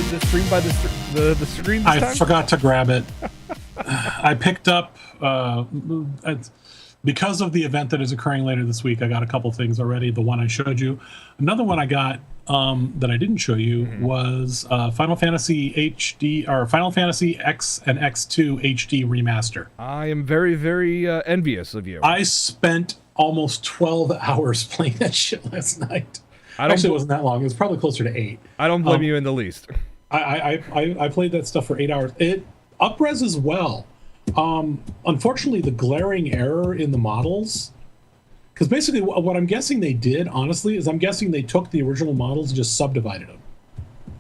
the stream by the screen this time? I forgot to grab it. I picked up because of the event that is occurring later this week. I got a couple things already. The one I showed you. Another one I got that I didn't show you was Final Fantasy HD or Final Fantasy X and X2 HD remaster. I am very, very envious of you. I spent almost 12 hours playing that shit last night. Actually, it wasn't that long. It was probably closer to 8. I don't blame you in the least. I played that stuff for 8 hours. It up-res as well. Unfortunately, the glaring error in the models, because basically what I'm guessing they did, honestly, is I'm guessing they took the original models and just subdivided them.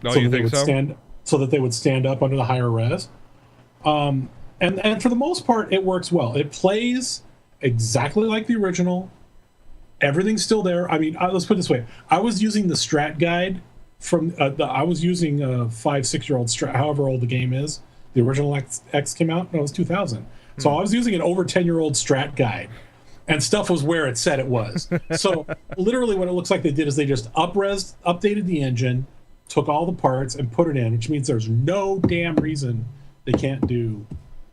Oh, so you think so? So that they would stand up under the higher res. And for the most part, it works well. It plays exactly like the original. Everything's still there. I mean, let's put it this way. I was using the strat guide from I was using a 5-6-year-old strat, however old the game is. The original X came out, no, it was 2000. So I was using an over 10-year-old strat guide, and stuff was where it said it was. So literally what it looks like they did is they just updated the engine, took all the parts, and put it in, which means there's no damn reason they can't do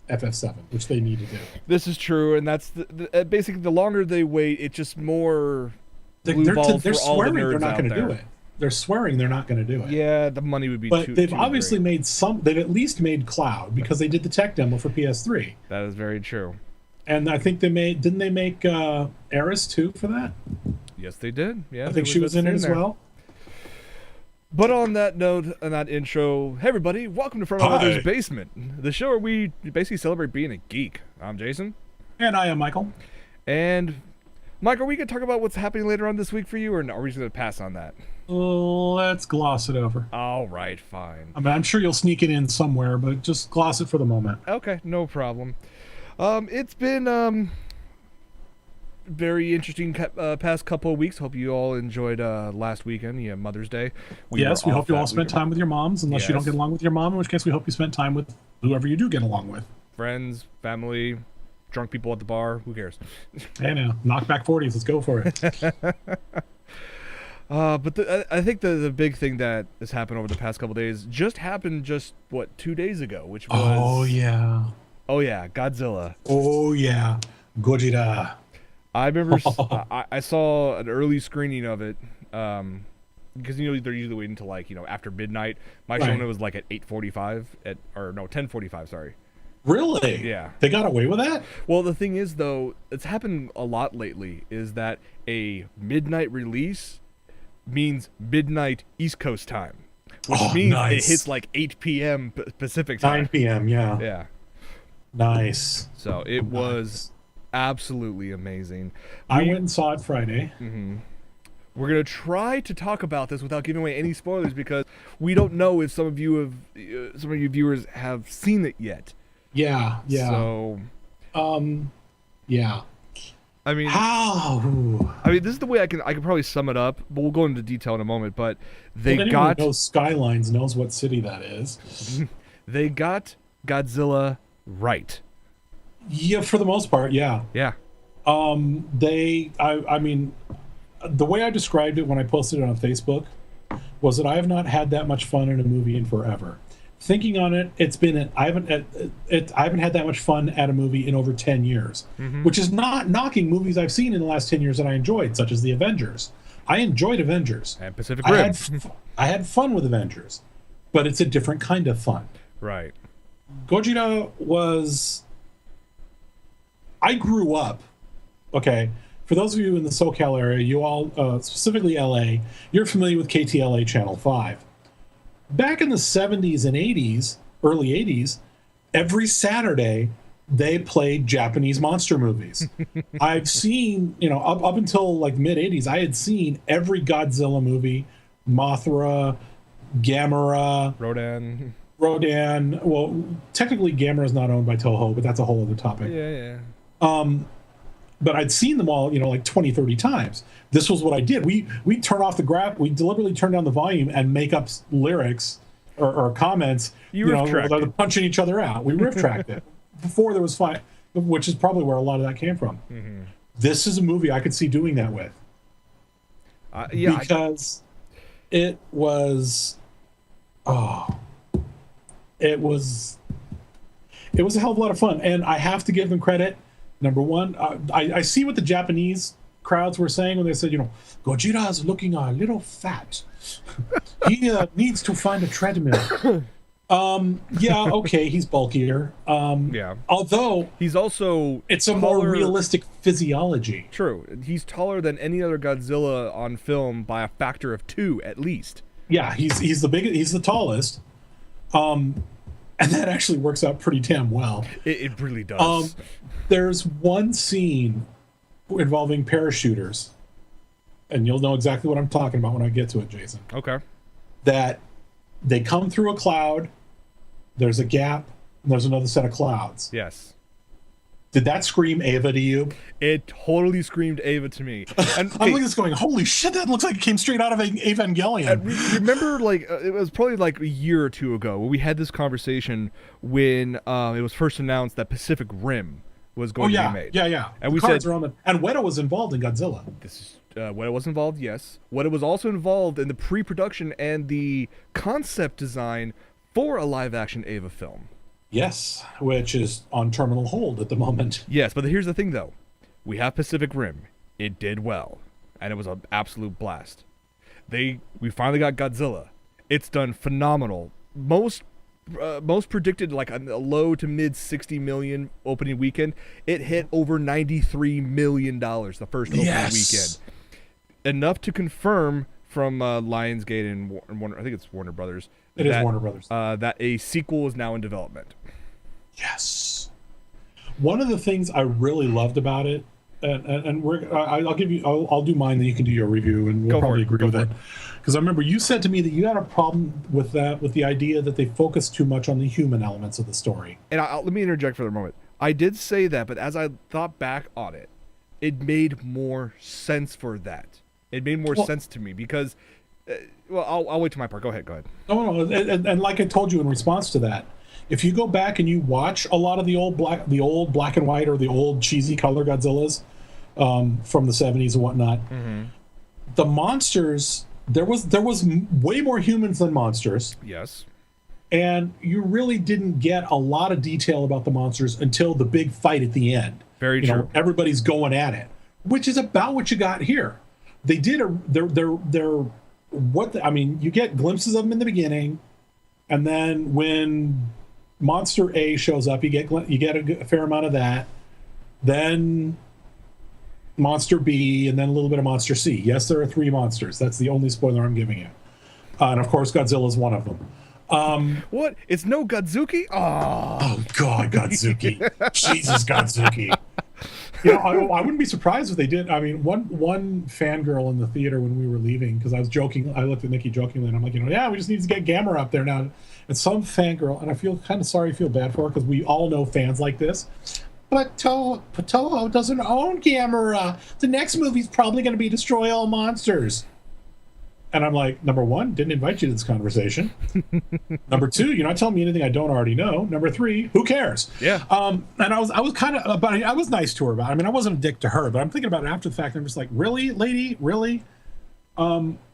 FF7, which they need to do. This is true, and that's basically the longer they wait, it's just more blue balls for all the nerds they're not going to do it. They're swearing they're not going to do it. Yeah, the money would be but too. They've too obviously great. made some. They've at least made Cloud because they did the tech demo for PS3. That is very true. And I think didn't they make Eris too for that? Yes, they did. Yeah, I think she was in it as well. But on that note, on that intro, hey everybody, welcome to Front Mother's Basement, the show where we basically celebrate being a geek. I'm Jason. And I am Michael. And Mike, are we going to talk about what's happening later on this week for you, or are we just going to pass on that? Let's gloss it over. All right, fine. I mean, I'm sure you'll sneak it in somewhere, but just gloss it for the moment. Okay, no problem. It's been very interesting past couple of weeks. Hope you all enjoyed last weekend, Mother's Day. We hope you all spent time with your moms, unless you don't get along with your mom, in which case we hope you spent time with whoever you do get along with. Friends, family, drunk people at the bar, who cares? Hey now, knock back 40s, let's go for it. But I think the big thing that has happened over the past couple of days happened 2 days ago, which was oh yeah Godzilla. Oh yeah, Godzilla. I remember I saw an early screening of it because they're usually waiting until after midnight. My showing was at 8:45 or 10:45. Sorry. Really? Yeah. They got away with that? Well, the thing is though, it's happened a lot lately. Is that a midnight release means midnight East Coast time, which means it hits 8 p.m. Pacific time. 9 p.m. Yeah. Yeah. Nice. So it was absolutely amazing. I went and saw it Friday. Mm-hmm. We're gonna try to talk about this without giving away any spoilers because we don't know if some of you viewers have seen it yet. Yeah. So, yeah. I mean, how? I mean, this is the way I can probably sum it up, but we'll go into detail in a moment. But anyone who knows Skylines knows what city that is. They got Godzilla right. Yeah, for the most part, yeah. Yeah. I mean, the way I described it when I posted it on Facebook was that I have not had that much fun in a movie in forever. Thinking on it, I haven't had that much fun at a movie in over 10 years, which is not knocking movies I've seen in the last 10 years that I enjoyed, such as the Avengers. I enjoyed Avengers. And Pacific Rim. I had fun with Avengers, but it's a different kind of fun. Right. Gojira was... I grew up, okay, for those of you in the SoCal area, you all, specifically LA, you're familiar with KTLA Channel 5. Back in the 70s and 80s, early 80s, every Saturday, they played Japanese monster movies. I've seen, up until mid-80s, I had seen every Godzilla movie, Mothra, Gamera, Rodan. Well, technically Gamera's not owned by Toho, but that's a whole other topic. Yeah. But I'd seen them all, 20, 30 times. This was what I did. We turn off the we deliberately turn down the volume and make up lyrics or comments, they're punching each other out. We riff tracked it before there was fight, which is probably where a lot of that came from. Mm-hmm. This is a movie I could see doing that with. Because it was, it was a hell of a lot of fun, and I have to give them credit. Number one, I see what the Japanese crowds were saying when they said, Gojira is looking a little fat. He needs to find a treadmill. Yeah, okay, he's bulkier. Yeah. Although he's also it's a more realistic physiology. True. He's taller than any other Godzilla on film by a factor of 2 at least. Yeah, he's the biggest, he's the tallest. And that actually works out pretty damn well. It really does. There's one scene involving parachuters, and you'll know exactly what I'm talking about when I get to it, Jason. Okay. That they come through a cloud, there's a gap, and there's another set of clouds. Yes. Did that scream Ava to you? It totally screamed Ava to me. And I'm looking at this going, holy shit, that looks like it came straight out of Evangelion. Remember, it was probably like a year or two ago when we had this conversation when it was first announced that Pacific Rim was going to be made. Yeah. And the we cards said, are on the, and Weta was involved in Godzilla. This is Weta was involved, yes. Weta was also involved in the pre-production and the concept design for a live-action Ava film. Yes, which is on terminal hold at the moment. Yes, but here's the thing, though. We have Pacific Rim. It did well, and it was an absolute blast. We finally got Godzilla. It's done phenomenal. Most predicted like a low to mid 60 million opening weekend. It hit over $93 million the first opening weekend. Enough to confirm from Lionsgate and Warner, I think it's Warner Brothers. It is Warner Brothers. That a sequel is now in development. Yes. One of the things I really loved about it, and I'll do mine, then you can do your review, and we'll probably agree with it. Because I remember you said to me that you had a problem with that, with the idea that they focus too much on the human elements of the story. And let me interject for a moment. I did say that, but as I thought back on it, it made more sense for that. It made more sense to me because, I'll wait to my part. Go ahead. No, and like I told you in response to that, if you go back and you watch a lot of the old black and white or the old cheesy color Godzillas from the 70s and whatnot, the monsters, there was way more humans than monsters. Yes. And you really didn't get a lot of detail about the monsters until the big fight at the end. Very true. Everybody's going at it, which is about what you got here. They did you get glimpses of them in the beginning, and then when Monster A shows up, you get a fair amount of that. Then Monster B, and then a little bit of Monster C. Yes, there are 3 monsters. That's the only spoiler I'm giving you. And of course, Godzilla is one of them. What? It's no Godzuki? Oh God, Godzuki. Jesus, Godzuki. I wouldn't be surprised if they did. I mean, one fangirl in the theater when we were leaving, because I was joking, I looked at Nikki jokingly, and I'm like, yeah, we just need to get Gamera up there now. And some fangirl, and I feel kind of sorry, feel bad for her, because we all know fans like this. But Toho doesn't own Gamera. The next movie's probably going to be Destroy All Monsters. And I'm like, number 1, didn't invite you to this conversation. Number 2, you're not telling me anything I don't already know. Number 3, who cares? Yeah. And I was kind of, I was nice to her about it. I mean, I wasn't a dick to her, but I'm thinking about it after the fact. And I'm just like, really, lady, really?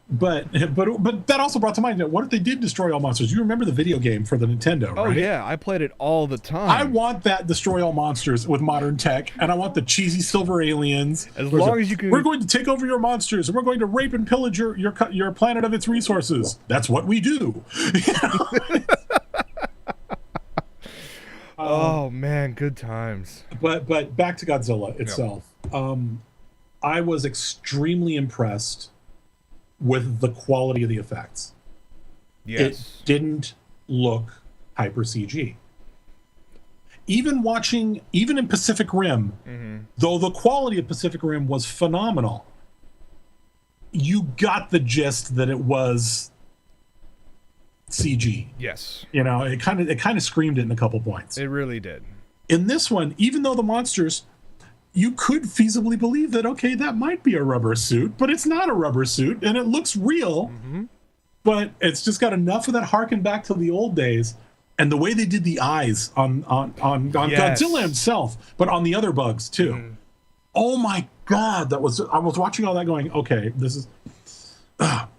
But that also brought to mind that what if they did Destroy All Monsters? You remember the video game for the Nintendo, right? Oh yeah, I played it all the time. I want that Destroy All Monsters with modern tech, and I want the cheesy silver aliens. As long as you can. We're going to take over your monsters, and we're going to rape and pillage your planet of its resources. That's what we do. Oh man, good times. But back to Godzilla itself. Yep. I was extremely impressed with the quality of the effects. Yes. It didn't look hyper CG. Even in Pacific Rim, though the quality of Pacific Rim was phenomenal, you got the gist that it was CG. Yes. It kind of screamed it in a couple points. It really did. In this one, even though the monsters, you could feasibly believe that, okay, that might be a rubber suit, but it's not a rubber suit, and it looks real, but it's just got enough of that harken back to the old days, and the way they did the eyes on Yes. Godzilla himself, but on the other bugs too. Oh my God, I was watching all that going, okay, this is...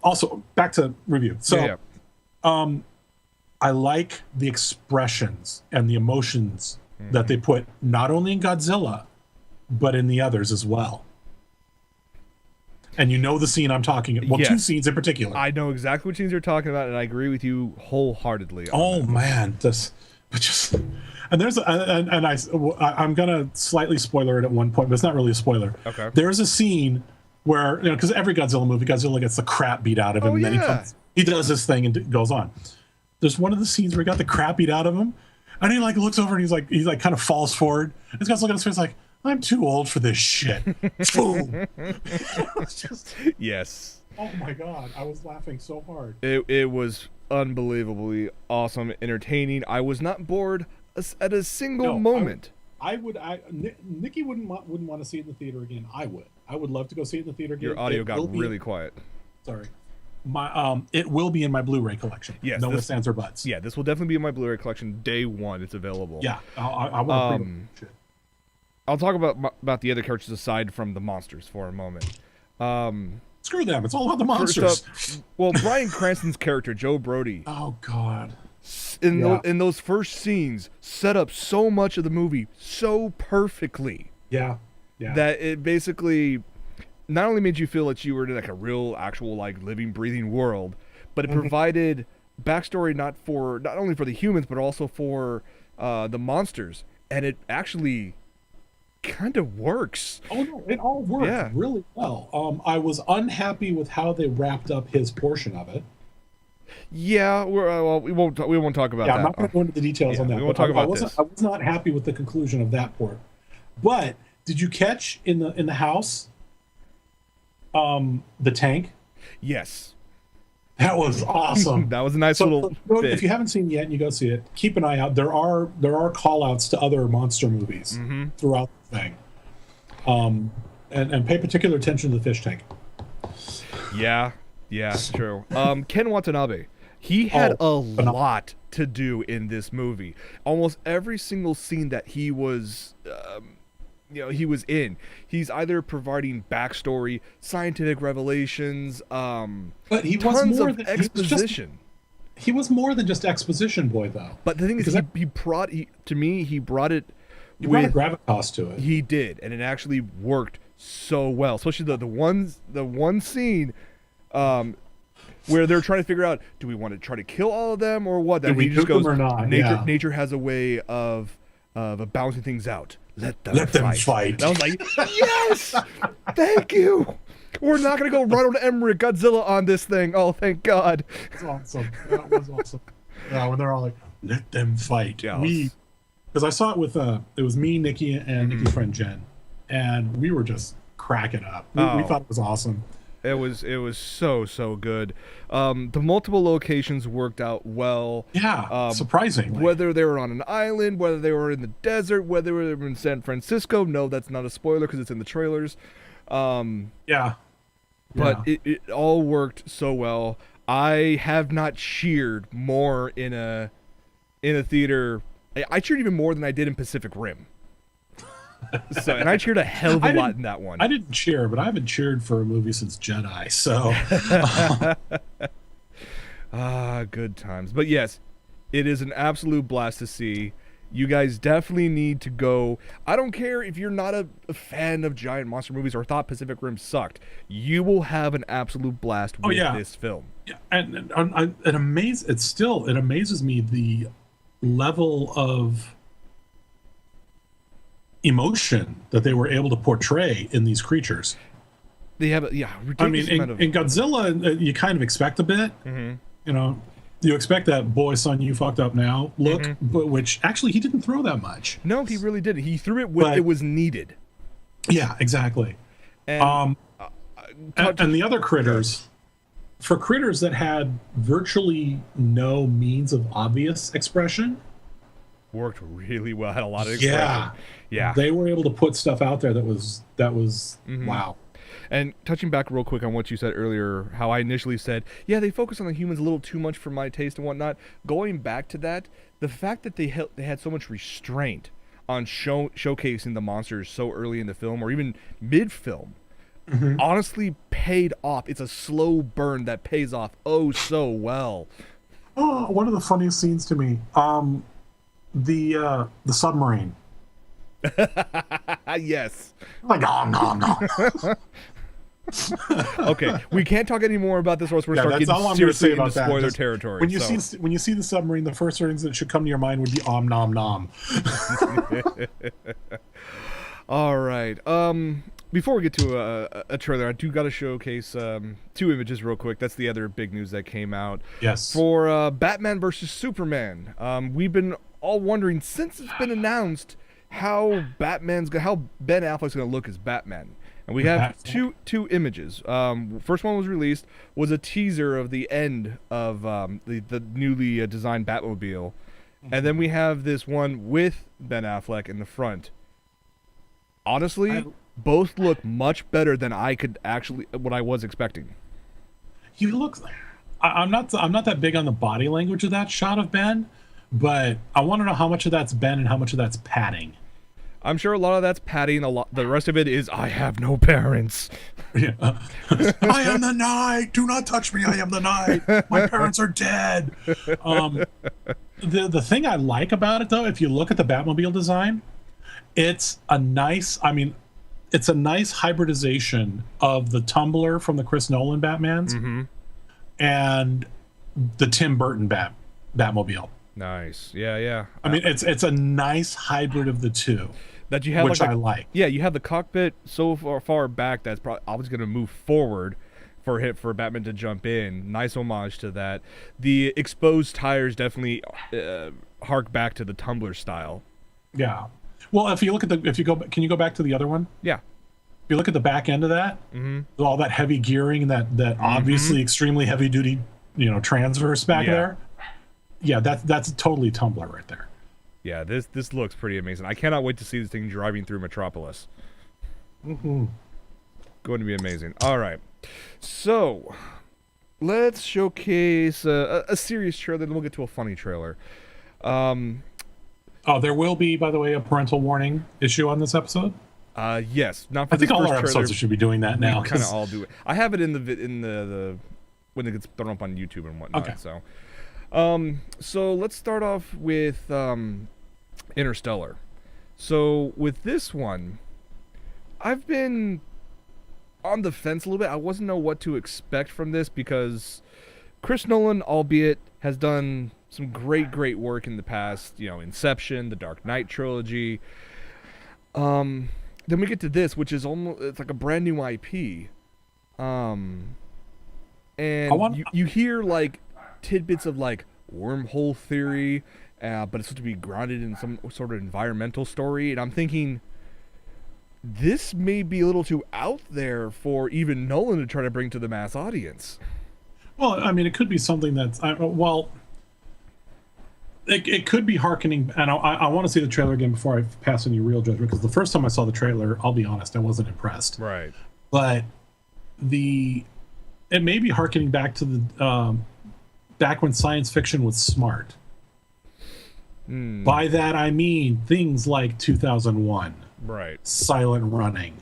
Also, back to review. So, I like the expressions and the emotions that they put not only in Godzilla, but in the others as well. And you know the scene I'm talking about. Well, Yes. 2 scenes in particular. I know exactly what scenes you're talking about, and I agree with you wholeheartedly. Oh man, and there's I'm gonna slightly spoiler it at one point, but it's not really a spoiler. Okay. There's a scene where, because every Godzilla movie, Godzilla gets the crap beat out of him, and then he does this thing and it goes on. There's one of the scenes where he got the crap beat out of him, and he like looks over and he's like kind of falls forward. This guy's looking at his face like, I'm too old for this shit. Boom. Yes. Oh my god, I was laughing so hard. It was unbelievably awesome, entertaining. I was not bored at a single moment. Nikki wouldn't want to see it in the theater again. I would love to go see it in the theater again. Your audio got really quiet. Sorry. It will be in my Blu-ray collection. Yes. No ifs, ands, or buts. Yeah, this will definitely be in my Blu-ray collection day one. It's available. Yeah, I want to shit. I'll talk about the other characters aside from the monsters for a moment. Screw them. It's all about the monsters. Well, Bryan Cranston's character, Joe Brody. Oh, God. In those first scenes, set up so much of the movie so perfectly. Yeah. That it basically not only made you feel that you were in like a real, actual, like living, breathing world, but it provided backstory not only for the humans, but also for the monsters. And it actually kind of works. Oh no, it all worked really well. I was unhappy with how they wrapped up his portion of it. Yeah, we won't talk about that. I'm not going to go into the details on that. We won't talk about this. I was not happy with the conclusion of that part. But did you catch in the house, the tank? Yes. That was awesome. That was a nice little bit. If you haven't seen it yet and you go see it, keep an eye out. There are call-outs to other monster movies throughout the thing. And pay particular attention to the fish tank. Yeah, it's true. Ken Watanabe, he had a lot to do in this movie. Almost every single scene that he was he was in, he's either providing backstory, scientific revelations, but he was tons more of than exposition. He was more than just exposition boy, though. But the thing is, he brought it. He brought a gravitas to it. He did, and it actually worked so well. Especially the one scene, where they're trying to figure out, do we want to try to kill all of them or what? Do we nuke them or not? Nature has a way of balancing things out. Let them fight. And I was like, yes, thank you. We're not gonna go Ronald Emmerich Godzilla on this thing. Oh, thank God. That's awesome. That was awesome. Yeah, when they're all like, let them fight. Yeah, because I saw it with it was me, Nikki, and Nikki's friend Jen, and we were just cracking up. We thought it was awesome. It was so good. The multiple locations worked out well. Yeah, surprisingly. Whether they were on an island, whether they were in the desert, whether they were in San Francisco. No, that's not a spoiler because it's in the trailers. But it all worked so well. I have not cheered more in a theater. I cheered even more than I did in Pacific Rim. And I cheered a hell of a lot in that one. I didn't cheer, but I haven't cheered for a movie since Jedi, so. Good times. But yes, it is an absolute blast to see. You guys definitely need to go. I don't care if you're not a fan of giant monster movies or thought Pacific Rim sucked. You will have an absolute blast with this film. Yeah, and it amazes me the level of emotion that they were able to portray in these creatures. They have ridiculous amount of... in Godzilla, you kind of expect a bit. You expect that boy, son, you fucked up now look, but which actually he didn't throw that much. No, he really didn't. He threw it when it was needed. Yeah, exactly. And the other critters, for critters that had virtually no means of obvious expression, worked really well. Had a lot of expression. Yeah. They were able to put stuff out there that was wow. And touching back real quick on what you said earlier, how I initially said, yeah, they focus on the humans a little too much for my taste and whatnot. Going back to that, the fact that they had so much restraint on showcasing the monsters so early in the film or even mid-film honestly paid off. It's a slow burn that pays off so well. Oh, one of the funniest scenes to me. The submarine. Yes. Like, oh no. Okay, we can't talk any more about this, or else we're start getting seriously into spoiler territory. When you see the submarine, the first things that should come to your mind would be om nom nom. All right. Before we get to a trailer, I do got to showcase 2 images real quick. That's the other big news that came out. Yes. For Batman versus Superman. We've been all wondering since it's been announced how Ben Affleck's going to look as Batman. And we have two images. First one was released, was a teaser of the end of the newly designed Batmobile. And then we have this one with Ben Affleck in the front. Honestly, both look much better than what I was expecting. He looks. I'm not that big on the body language of that shot of Ben, but I want to know how much of that's Ben and how much of that's padding. I'm sure a lot of that's padding. The rest of it is I have no parents. Yeah. I am the night. Do not touch me. I am the night. My parents are dead. The thing I like about it, though, if you look at the Batmobile design, it's a nice hybridization of the Tumbler from the Chris Nolan Batmans and the Tim Burton Batmobile. Nice. Yeah. I mean, it's a nice hybrid of the two. That you have, which I like. Yeah, you have the cockpit so far back that's probably always going to move forward for Batman to jump in. Nice homage to that. The exposed tires definitely hark back to the Tumbler style. Yeah. Well, can you go back to the other one? Yeah. If you look at the back end of that, all that heavy gearing and that obviously extremely heavy duty, transverse back there. Yeah, that's totally Tumbler right there. Yeah, this looks pretty amazing. I cannot wait to see this thing driving through Metropolis. Going to be amazing. All right, so let's showcase a serious trailer, then we'll get to a funny trailer. There will be, by the way, a parental warning issue on this episode. Yes, not for I think all our episodes should be doing that now. Kind of all do it. I have it in the when it gets thrown up on YouTube and whatnot. Okay. So let's start off with Interstellar. So with this one, I've been on the fence a little bit. I wasn't know what to expect from this because Chris Nolan, albeit, has done some great work in the past. Inception, the Dark Knight trilogy. Then we get to this, which is it's like a brand new IP. And you hear like tidbits of like wormhole theory, but it's supposed to be grounded in some sort of environmental story, and I'm thinking this may be a little too out there for even Nolan to try to bring to the mass audience. Well, I mean, it could be something that's it could be hearkening, and I want to see the trailer again before I pass any real judgment, because the first time I saw the trailer, I'll be honest, I wasn't impressed. Right. But it may be hearkening back to the back when science fiction was smart. By that I mean things like 2001, right? Silent Running,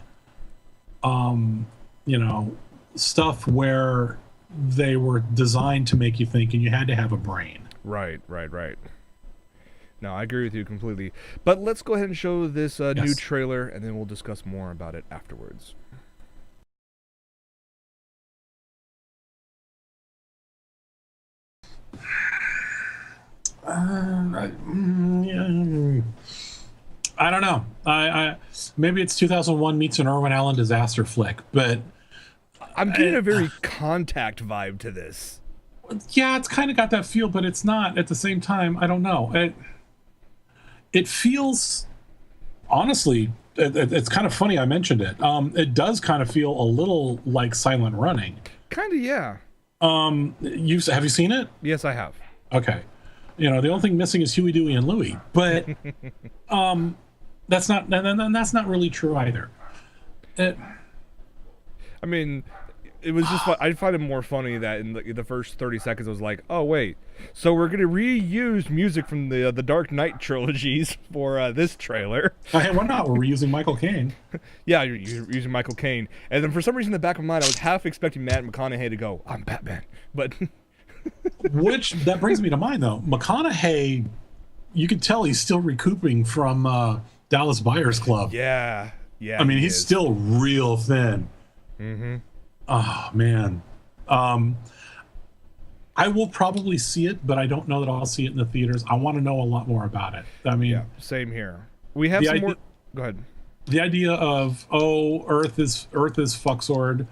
stuff where they were designed to make you think, and you had to have a brain. Right. No, I agree with you completely. But let's go ahead and show this new trailer, and then we'll discuss more about it afterwards. I don't know. I maybe it's 2001 meets an Irwin Allen disaster flick, but I'm getting a very Contact vibe to this. Yeah, it's kind of got that feel, but it's not at the same time. I don't know. It feels, honestly, it's kind of funny I mentioned it. It does kind of feel a little like Silent Running. Kind of, yeah. Have you seen it? Yes, I have. Okay. The only thing missing is Huey, Dewey, and Louie, but that's not really true either. I mean, it was just I find it more funny that in the first 30 seconds it was like, oh wait, so we're gonna reuse music from the Dark Knight trilogies for this trailer. Hey, why not? We're reusing Michael Caine. Yeah, you're using Michael Caine, and then for some reason in the back of my mind I was half expecting Matt McConaughey to go, "I'm Batman," but Which that brings me to mind though. McConaughey, you can tell he's still recouping from Dallas Buyers Club. Yeah. I mean, he's still real thin. Mm-hmm. Oh man. I will probably see it, but I don't know that I'll see it in the theaters. I want to know a lot more about it. I mean, yeah, same here. We have some more. Go ahead. The idea of Earth is fucksword.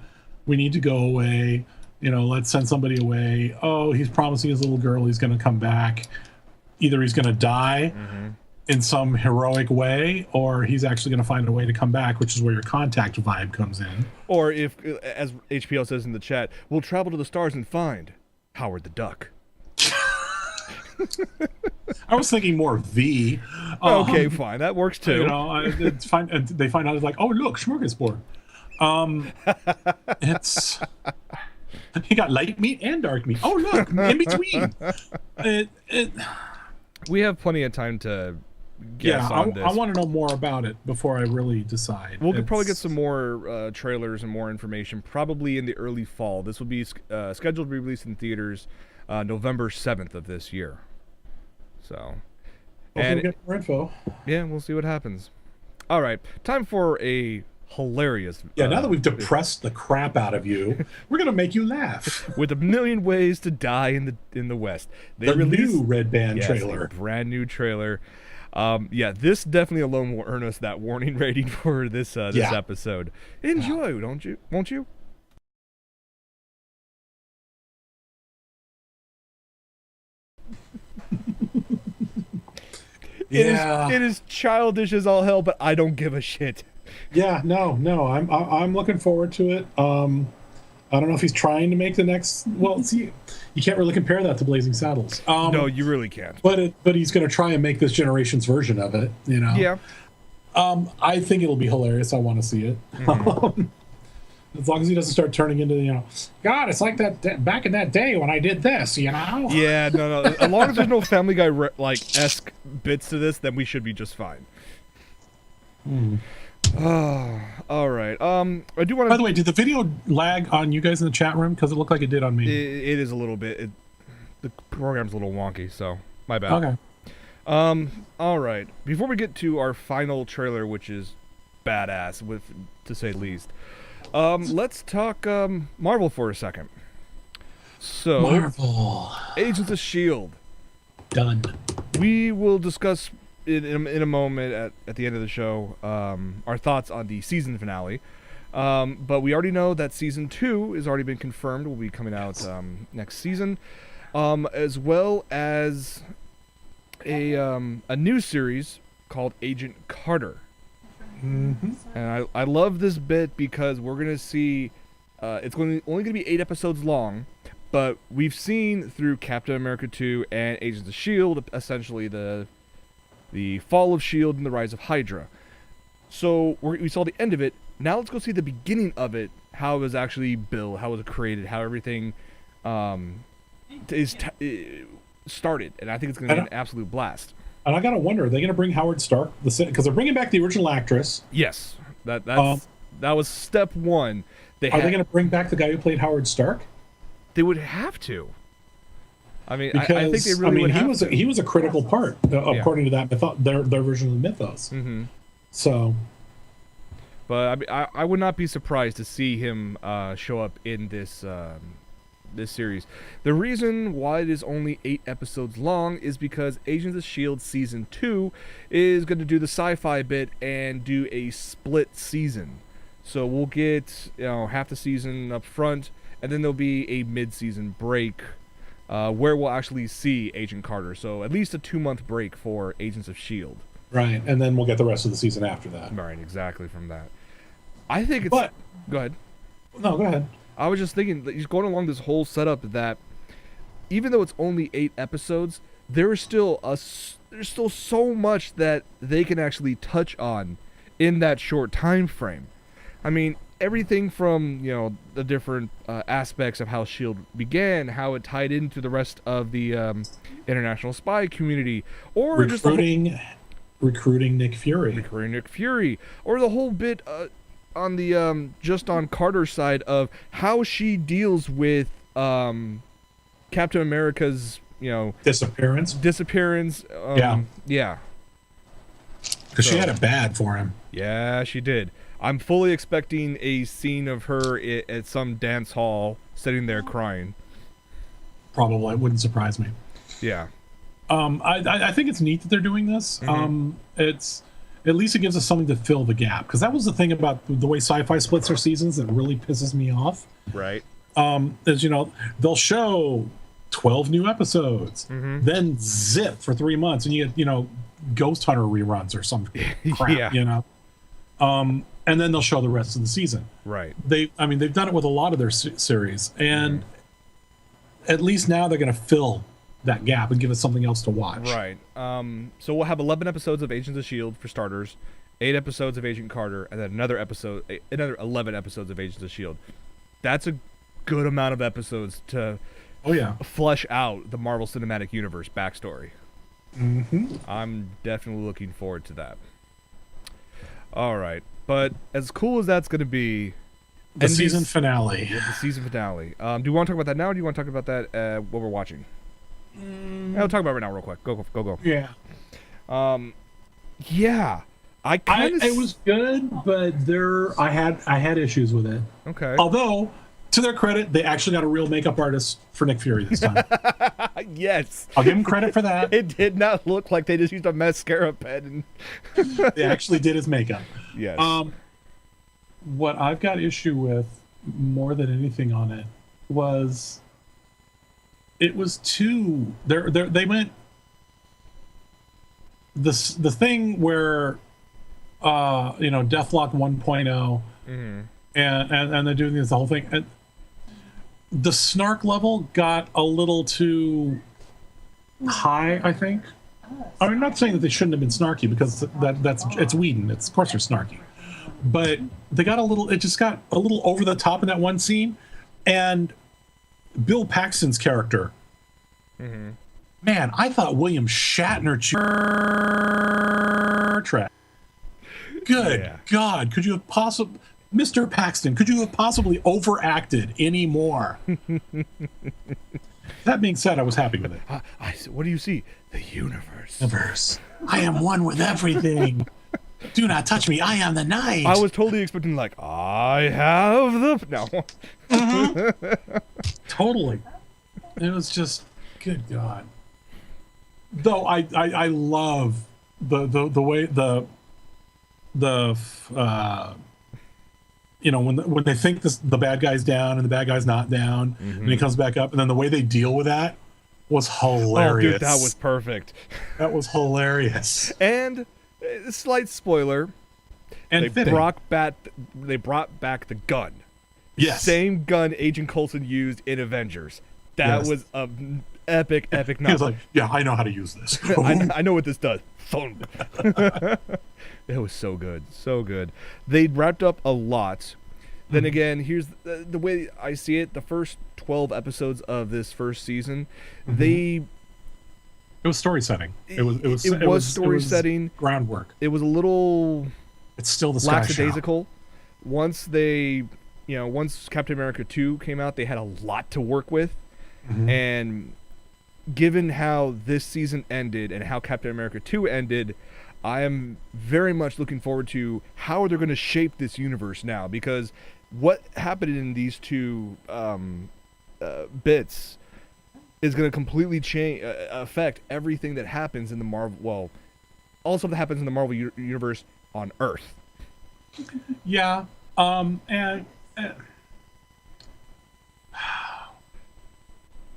We need to go away. Let's send somebody away. Oh, he's promising his little girl he's going to come back. Either he's going to die in some heroic way, or he's actually going to find a way to come back, which is where your Contact vibe comes in. Or if, as HPL says in the chat, we'll travel to the stars and find Howard the Duck. I was thinking more V. Okay, fine, that works too. It's fine. They find out it's like, oh look, smorgasbord. It's he got light meat and dark meat. Oh look, in between. We have plenty of time to guess on this. I want to know more about it before I really decide. We'll probably get some more trailers and more information probably in the early fall. This will be scheduled to be released in theaters November 7th of this year. So, and we'll get more info. Yeah, we'll see what happens. All right, time for a hilarious. Yeah, now that we've depressed the crap out of you, we're gonna make you laugh with a million ways to die in the West. They released new Red Band trailer, a brand new trailer. This definitely alone will earn us that warning rating for this episode. Enjoy, won't you? It is childish as all hell, but I don't give a shit. Yeah, no, I'm looking forward to it. I don't know if he's trying to make the next. Well, see, you can't really compare that to Blazing Saddles. No, you really can't. But he's going to try and make this generation's version of it. Yeah. I think it'll be hilarious. I want to see it. Mm-hmm. As long as he doesn't start turning into, God, it's like that back in that day when I did this, Yeah, no. As long as there's no Family Guy esque bits to this, then we should be just fine. All right. I do want to. By the way, did the video lag on you guys in the chat room? Because it looked like it did on me. It is a little bit. The program's a little wonky, so my bad. Okay. All right. Before we get to our final trailer, which is badass, to say the least. Let's talk Marvel for a second. So, Marvel. Agents of S.H.I.E.L.D. Done. We will discuss in a moment at the end of the show our thoughts on the season finale. But we already know that season 2 has already been confirmed. Will be coming out next season, as well as a new series called Agent Carter. Mm-hmm. And I love this bit because we're gonna see it's only gonna be 8 episodes long, but we've seen through Captain America 2 and Agents of S.H.I.E.L.D. essentially the fall of S.H.I.E.L.D. and the rise of Hydra. So we saw the end of it. Now let's go see the beginning of it. How it was actually built, how it was created, how everything started, and I think it's gonna be an absolute blast. And I gotta wonder, are they gonna bring Howard Stark? Because they're bringing back the original actress. Yes, that was step one. Are they gonna bring back the guy who played Howard Stark? They would have to. I mean, because, I think they really would have to. He was a critical part according to that their version of the mythos. Mm-hmm. So, but I mean, I would not be surprised to see him show up in this series. The reason why it is only 8 episodes long is because Agents of S.H.I.E.L.D. Season 2 is going to do the sci-fi bit and do a split season. So we'll get half the season up front, and then there'll be a mid-season break where we'll actually see Agent Carter. So at least a 2-month break for Agents of S.H.I.E.L.D. Right, and then we'll get the rest of the season after that. Right, exactly from that. I think it's... But, go ahead. No, go ahead. I was just thinking, he's going along this whole setup that even though it's only 8 episodes, there's still so much that they can actually touch on in that short time frame. I mean, everything from the different aspects of how S.H.I.E.L.D. began, how it tied into the rest of the international spy community, or recruiting Nick Fury, or the whole bit on the just on Carter's side of how she deals with Captain America's, disappearance. Yeah. Because she had it bad for him. Yeah, she did. I'm fully expecting a scene of her at some dance hall sitting there crying. Probably. It wouldn't surprise me. Yeah. I think it's neat that they're doing this. It's at least it gives us something to fill the gap, because that was the thing about the way sci-fi splits their seasons that really pisses me off. Right. Is they'll show 12 new episodes, then zip for 3 months, and you get Ghost Hunter reruns or some crap. And then they'll show the rest of the season. Right. They've done it with a lot of their series, and at least now they're going to fill that gap and give us something else to watch. Right. So we'll have 11 episodes of Agents of S.H.I.E.L.D. for starters, 8 episodes of Agent Carter, and then another 11 episodes of Agents of S.H.I.E.L.D. That's a good amount of episodes to flesh out the Marvel Cinematic Universe backstory. I'm definitely looking forward to that. All right. But as cool as that's going to be... The season finale. Yeah, the season finale. Do you want to talk about that now, or do you want to talk about that what we're watching? I'll talk about it right now real quick. Go. Yeah. Yeah. It was good, but I had issues with it. Okay. Although, to their credit, they actually got a real makeup artist for Nick Fury this time. Yes. I'll give him credit for that. It did not look like they just used a mascara pen. They actually did his makeup. Yes. What I've got issue with more than anything on it was it was too they went the thing where Deathlock 1.0 and they're doing this whole thing, and the snark level got a little too high, I think. I'm not saying that they shouldn't have been snarky, because it's Whedon. Of course they're snarky. But it just got a little over the top in that one scene. And Bill Paxton's character, man, I thought William Shatner track. Good God, could you have possibly, Mr. Paxton, could you have possibly overacted any more? That being said, I was happy with it. What do you see? The universe. I am one with everything. Do not touch me. I am the night. I was totally expecting, I have the... No. Totally. It was just, good God. Though I love the way when they think the bad guy's down and the bad guy's not down, and he comes back up, and then the way they deal with that was hilarious. Oh, dude, that was perfect. That was hilarious. And slight spoiler, and they brought back the gun. Yes. Same gun Agent Coulson used in Avengers. That was a epic He was like, yeah, I know how to use this. I know what this does. Phone. It was so good. So good. They wrapped up a lot. Then again, here's the way I see it. The first 12 episodes of this first season, it was story setting. It was story setting. Groundwork. It was a little... It's still the Sky lackadaisical. Once once Captain America 2 came out, they had a lot to work with. And given how this season ended and how Captain America 2 ended, I am very much looking forward to how they're going to shape this universe now, because what happened in these two bits is going to completely affect everything that happens in the Marvel... Well, all stuff that happens in the Marvel universe on Earth. Yeah. And...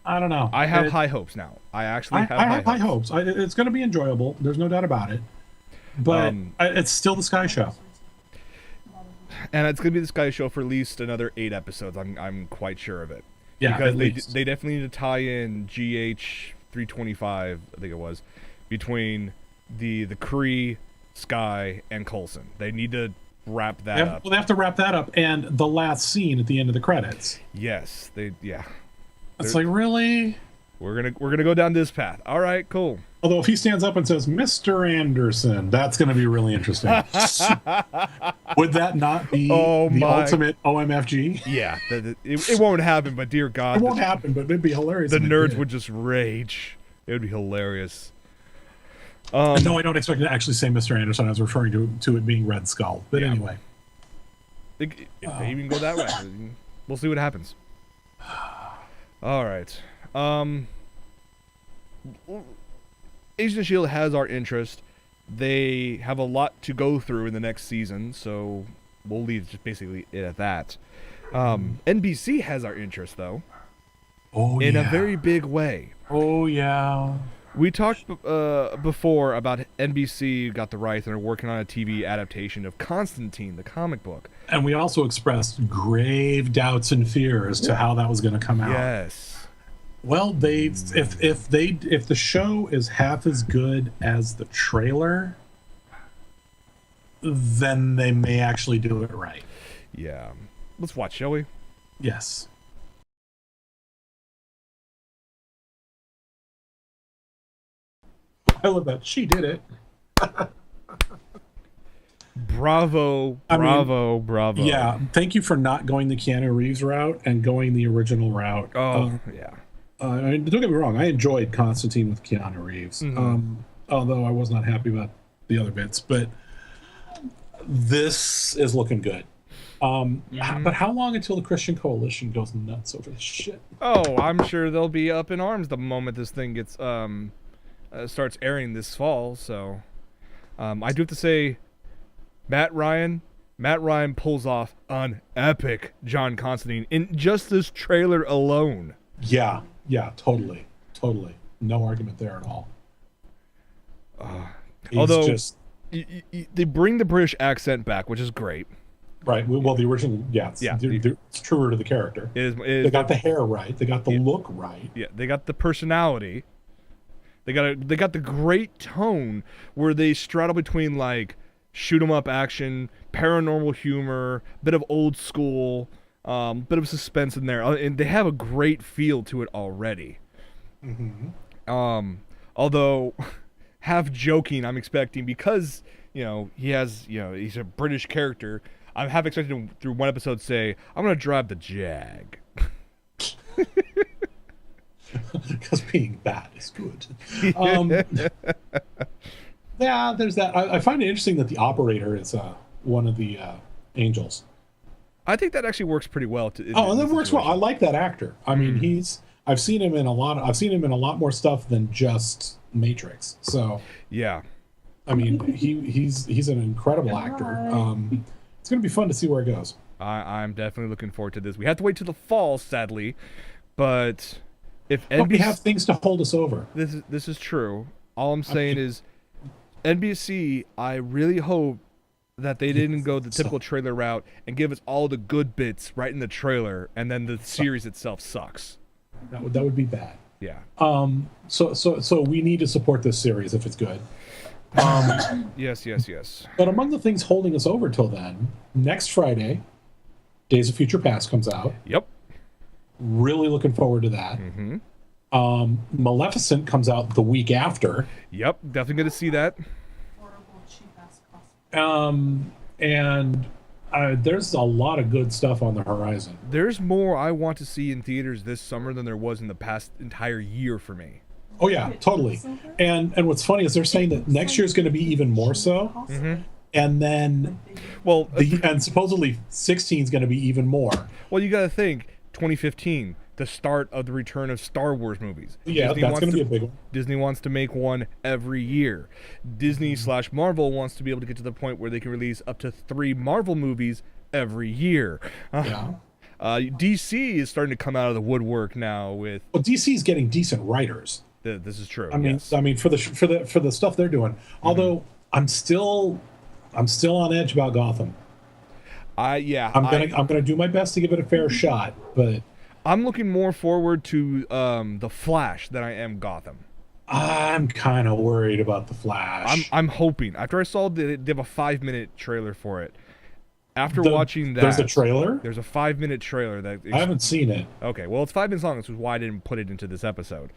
I don't know. I have high hopes now. I have high hopes. It's going to be enjoyable. There's no doubt about it. But it's still the Sky Show. And it's going to be the Sky Show for at least another 8 episodes. I'm quite sure of it. Yeah, because they definitely need to tie in GH 325, I think it was, between the Kree, Sky, and Coulson. They need to wrap that up. Well, they have to wrap that up, and the last scene at the end of the credits. Yes, It's like, really? We're gonna go down this path. All right, cool. Although if he stands up and says, "Mr. Anderson," that's going to be really interesting. Would that not be the ultimate OMFG? Yeah, it won't happen, but dear God. It won't happen, but it'd be hilarious. The nerds would just rage. It would be hilarious. No, I don't expect to actually say Mr. Anderson. I was referring to it being Red Skull. But anyway. If they even go that way, we'll see what happens. All right. Agents of S.H.I.E.L.D. has our interest. They have a lot to go through in the next season, so we'll leave just basically it at that. NBC has our interest, though. Oh, in a very big way. Oh, yeah. We talked before about NBC got the rights and are working on a TV adaptation of Constantine, the comic book. And we also expressed grave doubts and fears to how that was going to come out. Yes. Well, if the show is half as good as the trailer, then they may actually do it right. Yeah. Let's watch, shall we? Yes. I love that. She did it. Bravo. Yeah. Thank you for not going the Keanu Reeves route and going the original route. Oh, yeah. Don't get me wrong. I enjoyed Constantine with Keanu Reeves. Although I was not happy about the other bits. But this is looking good. But how long until the Christian Coalition goes nuts over this shit? Oh, I'm sure they'll be up in arms the moment this thing gets starts airing this fall. So I do have to say, Matt Ryan pulls off an epic John Constantine in just this trailer alone. Yeah, totally. No argument there at all. Although they bring the British accent back, which is great. Right. Well, the original, it's truer to the character. They got the hair right. They got the look right. Yeah, they got the personality. They got the great tone where they straddle between like shoot 'em up action, paranormal humor, bit of old school, bit of suspense in there, and they have a great feel to it already. Although half joking, I'm expecting because he's a British character. I'm half expecting him through one episode say, "I'm gonna drive the Jag." Because being bad is good. Yeah, there's that. I find it interesting that the operator is one of the angels. I think that actually works pretty well. That works well. I like that actor. I mean, I've seen him in a lot more stuff than just Matrix. So yeah, I mean, he's an incredible actor. It's going to be fun to see where it goes. I'm definitely looking forward to this. We have to wait till the fall, sadly, but if NBC, we have things to hold us over. This is true. All I'm saying is, NBC, I really hope that they didn't go the typical trailer route and give us all the good bits right in the trailer, and then the series itself sucks. That would be bad. Yeah. So we need to support this series if it's good. Yes. But among the things holding us over till then, next Friday, Days of Future Past comes out. Yep. Really looking forward to that. Maleficent comes out the week after. Yep, definitely going to see that. And there's a lot of good stuff on the horizon. There's more I want to see in theaters this summer than there was in the past entire year for me. Oh yeah, totally. And what's funny is they're saying that next year is going to be even more so. And then, and supposedly 16 is going to be even more. Well, you got to think 2015, the start of the return of Star Wars movies. Yeah, Disney that's going to be a big one. Disney wants to make one every year. Disney/Marvel wants to be able to get to the point where they can release up to 3 Marvel movies every year. DC is starting to come out of the woodwork now with. Well, DC is getting decent writers. This is true. I mean, for the stuff they're doing. Although I'm still on edge about Gotham. I'm gonna do my best to give it a fair shot, but I'm looking more forward to the Flash than I am Gotham. I'm kind of worried about the Flash. I'm hoping after I saw they have a 5-minute trailer for it. After watching that, there's a trailer. There's a 5-minute trailer that I haven't seen it. Okay, well, it's 5 minutes long, which is why I didn't put it into this episode.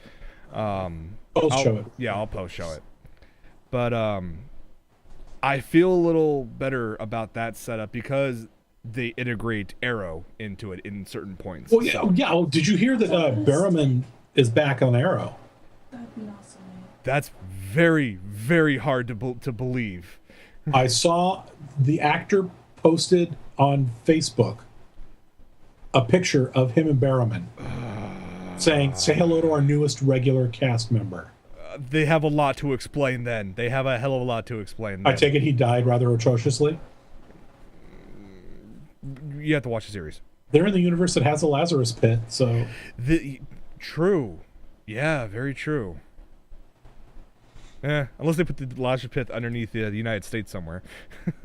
Show it. Yeah, I'll post show it. But I feel a little better about that setup because they integrate Arrow into it in certain points. Well, yeah. Oh, did you hear that Barrowman is back on Arrow? That'd be awesome. That's very, very hard to believe. I saw the actor posted on Facebook a picture of him and Barrowman saying, "Say hello to our newest regular cast member." They have a lot to explain then. They have a hell of a lot to explain then. I take it he died rather atrociously? You have to watch the series. They're in the universe that has a Lazarus pit, so... True. Yeah, very true. Unless they put the Lazarus pit underneath the United States somewhere.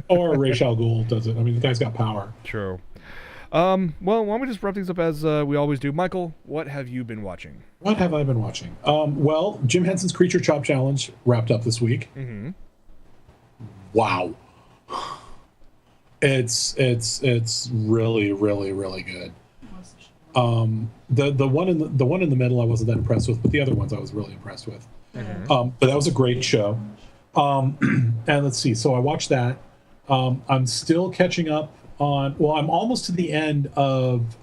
Or Ra's al Ghul does it. I mean, the guy's got power. True. Well, why don't we just wrap things up as we always do. Michael, what have you been watching? What have I been watching? Well, Jim Henson's Creature Chop Challenge wrapped up this week. Mm-hmm. Wow. It's really, really, really good. The one in the middle I wasn't that impressed with, but the other ones I was really impressed with. Mm-hmm. But that was a great show. And let's see. So I watched that. I'm still catching up on. Well, I'm almost to the end of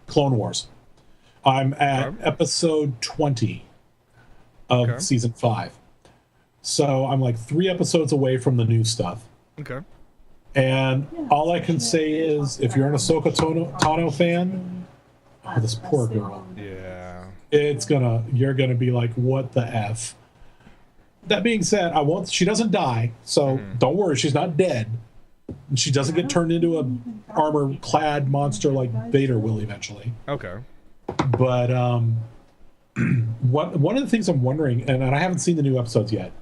Clone Wars. I'm at episode 20 of season 5. So I'm like 3 episodes away from the new stuff. Okay. And all I can say is, if you're an Ahsoka Tano fan, this poor girl. Yeah. You're gonna be like, what the F? That being said, she doesn't die, so don't worry, she's not dead. She doesn't get turned into a armor-clad monster like Vader will eventually. Okay. But one of the things I'm wondering, and I haven't seen the new episodes yet,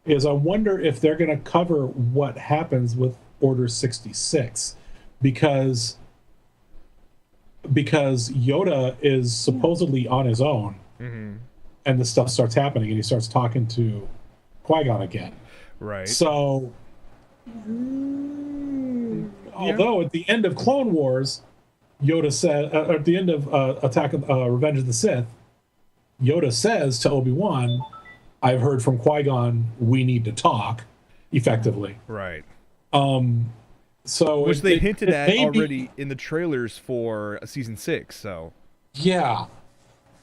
is I wonder if they're gonna cover what happens with Order 66, because Yoda is supposedly on his own, and this stuff starts happening, and he starts talking to Qui-Gon again. Right. So, although at the end of Clone Wars, Yoda said, at the end of Revenge of the Sith, Yoda says to Obi-Wan, "I've heard from Qui-Gon, we need to talk," effectively. Right. So which they hinted at already in the trailers for season 6. So yeah.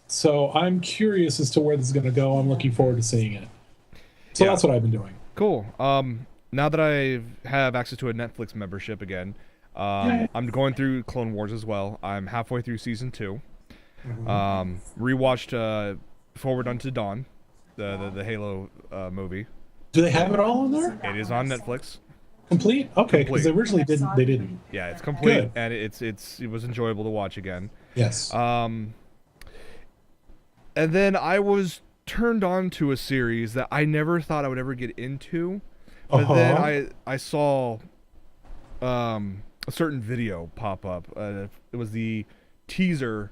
So I'm curious as to where this is going to go. I'm looking forward to seeing it. So that's what I've been doing. Cool. Now that I have access to a Netflix membership again, I'm going through Clone Wars as well. I'm halfway through season 2. Rewatched Forward Unto Dawn, the Halo movie. Do they have it all on there? It is on Netflix. Complete? Okay, because they originally didn't. They didn't. Yeah, it's complete. Good. And it was enjoyable to watch again. Yes. And then I was turned on to a series that I never thought I would ever get into, but then I saw a certain video pop up. It was the teaser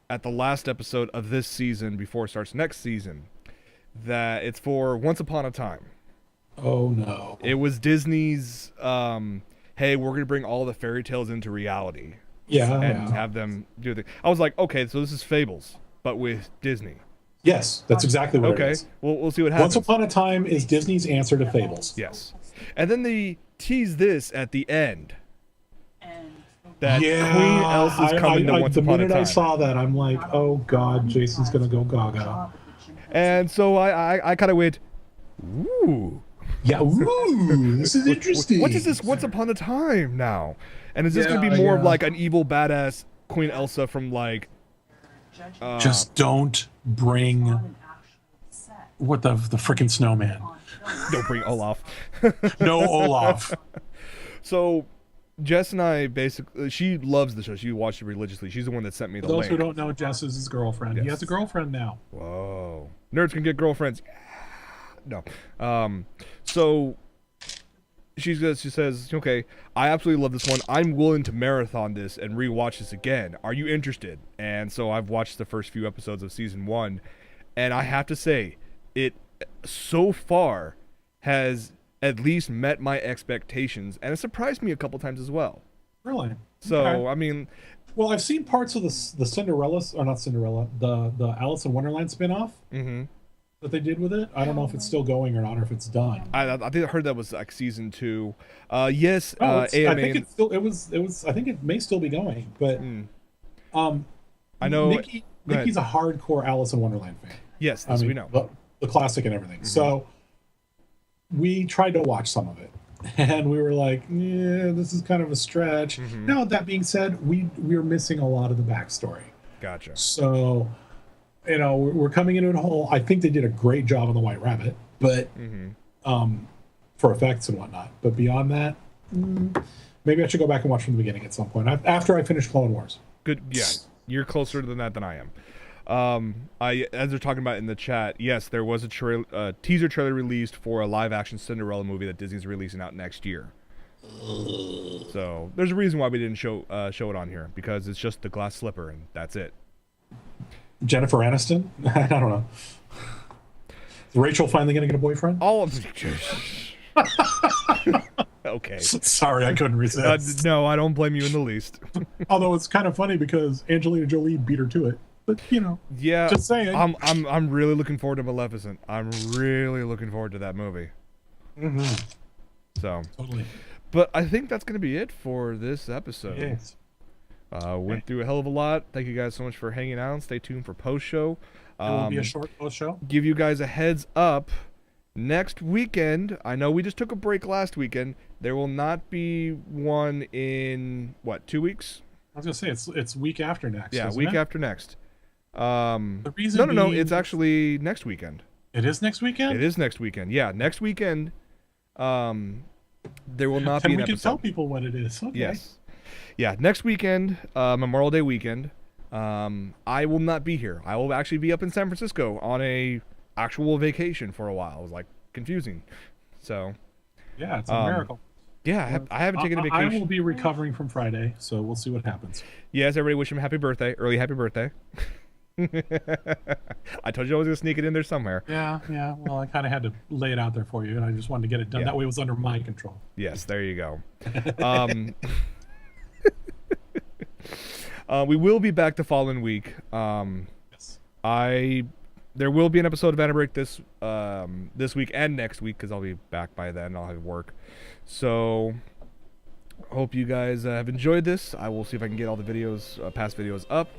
at the last episode of this season before it starts next season. That it's for Once Upon a Time. Oh no. It was Disney's hey, we're gonna bring all the fairy tales into reality. Yeah. And have them do the. I was like, okay, so this is Fables, but with Disney. Yes, that's exactly what it is. Okay, we'll see what happens. Once Upon a Time is Disney's answer to Fables. Yes. And then they tease this at the end. That Queen Elsa's coming to Once Upon a Time. The minute I saw that, I'm like, oh god, Jason's gonna go gaga. And so I kind of went, ooh. Yeah, ooh, this is interesting. What is this Once Upon a Time now? And is this going to be more of like an evil badass Queen Elsa from like... Just don't bring... What the frickin' snowman. Don't bring Olaf. No Olaf. So Jess and I basically... She loves the show. She watched it religiously. She's the one that sent me the link. Those who don't know, Jess is his girlfriend. Yes. He has a girlfriend now. Whoa. Nerds can get girlfriends. No. So she says, okay, I absolutely love this one. I'm willing to marathon this and rewatch this again. Are you interested? And so I've watched the first few episodes of season 1, and I have to say, it so far has at least met my expectations, and it surprised me a couple times as well. Really? So Okay. I mean, Well, I've seen parts of the Cinderella, or not Cinderella, the Alice in Wonderland spinoff that they did with it. I don't know if it's still going or not, or if it's done. I think I heard that was like season 2. Yes, No, AMA. I think it's still. It was. I think it may still be going, but I know Nikki's a hardcore Alice in Wonderland fan. Yes, this we know. The classic and everything. So we tried to watch some of it, and we were like, yeah, this is kind of a stretch. Now, that being said, we're missing a lot of the backstory. Gotcha. So, we're coming into it whole. I think they did a great job on the White Rabbit, but for effects and whatnot. But beyond that, maybe I should go back and watch from the beginning at some point after I finish Clone Wars. Good. Yeah, you're closer than that than I am. As they're talking about in the chat, yes, there was a teaser trailer released for a live-action Cinderella movie that Disney's releasing out next year. So there's a reason why we didn't show it on here, because it's just the glass slipper and that's it. Jennifer Aniston? I don't know. Is Rachel finally going to get a boyfriend? Okay. Sorry, I couldn't resist. No, I don't blame you in the least. Although it's kind of funny because Angelina Jolie beat her to it. But yeah, just saying. I'm really looking forward to Maleficent. I'm really looking forward to that movie. So totally. But I think that's gonna be it for this episode. Yes. Went through a hell of a lot. Thank you guys so much for hanging out. Stay tuned for post show. It will be a short post show. Give you guys a heads up. Next weekend, I know we just took a break last weekend. There will not be one in 2 weeks? I was gonna say it's week after next. Yeah, week after next. The reason no, it's actually next weekend. It is next weekend? It is next weekend. Yeah, next weekend. There will not be an episode. We can tell people what it is. Okay. Yes. Yeah, next weekend, Memorial Day weekend. I will not be here. I will actually be up in San Francisco on a actual vacation for a while. It was like confusing. So. Yeah, it's a miracle. Yeah, I haven't taken a vacation. I will be recovering from Friday, so we'll see what happens. Yes, everybody wish him happy birthday. Early happy birthday. I told you I was going to sneak it in there somewhere. Yeah. Well, I kind of had to lay it out there for you, and I just wanted to get it done. That way it was under my control. Yes, there you go. We will be back the following week. Yes. There will be an episode of Anna Break this week and next week, because I'll be back by then. I'll have work. So, hope you guys have enjoyed this. I will see if I can get all the videos, past videos up.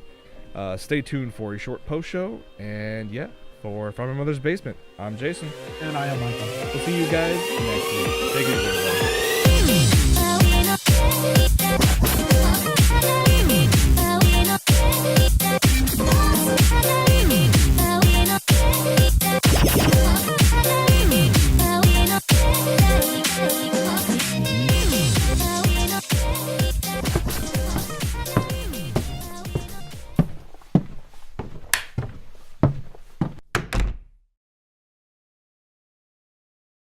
Stay tuned for a short post show. And yeah, for From My Mother's Basement, I'm Jason. And I am Michael. We'll see you guys next week. Take it easy, everyone.